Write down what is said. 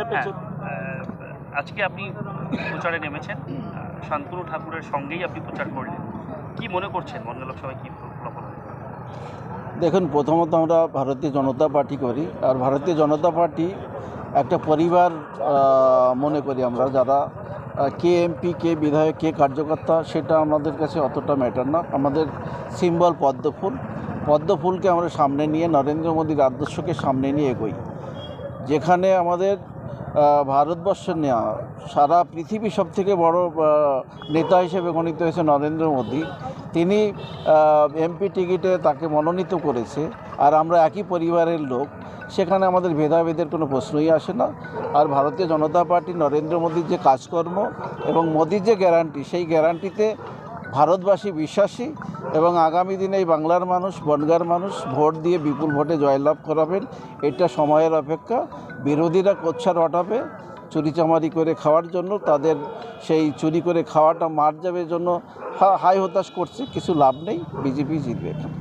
প্রচুর। আজকে আপনি প্রচারে নেমেছেন, শান্তনু ঠাকুরের সঙ্গেই আপনি প্রচার করলেন। কি মনে করছেন মন্ডল লোকসভায় কি ফলাফল? দেখুন, প্রথমত আমরা ভারতীয় জনতা পার্টি করি, আর ভারতীয় জনতা পার্টি একটা পরিবার মনে করি আমরা, যারা কে এমপি, কে বিধায়ক, কে কার্যকর্তা, সেটা আমাদের কাছে অতটা ম্যাটার না। আমাদের সিম্বল পদ্মফুলকে আমরা সামনে নিয়ে, নরেন্দ্র মোদীর আদর্শকে সামনে নিয়ে এগোই। যেখানে আমাদের ভারতবর্ষের নেওয়া সারা পৃথিবীর সবথেকে বড় নেতা হিসেবে গণিত হয়েছে নরেন্দ্র মোদী। তিনি এমপি টিকিটে তাকে মনোনীত করেছে, আর আমরা একই পরিবারের লোক। সেখানে আমাদের ভেদাভেদের কোনো প্রশ্নই আসে না। আর ভারতীয় জনতা পার্টি নরেন্দ্র মোদীর যে কাজকর্ম এবং মোদীর যে গ্যারান্টি, সেই গ্যারান্টিতে ভারতবাসী বিশ্বাসী, এবং আগামী দিনে এই বাংলার মানুষ, বনগাঁর মানুষ ভোট দিয়ে বিপুল ভোটে জয়লাভ করাবেন। এটা সময়ের অপেক্ষা। বিরোধীরা কোচ্ছার হটাবে চুরিচামারি করে খাওয়ার জন্য, তাদের সেই চুরি করে খাওয়াটা মার যাবে জন্য হাই হতাশ করছে। কিছু লাভ নেই, বিজেপি জিতবে এখানে।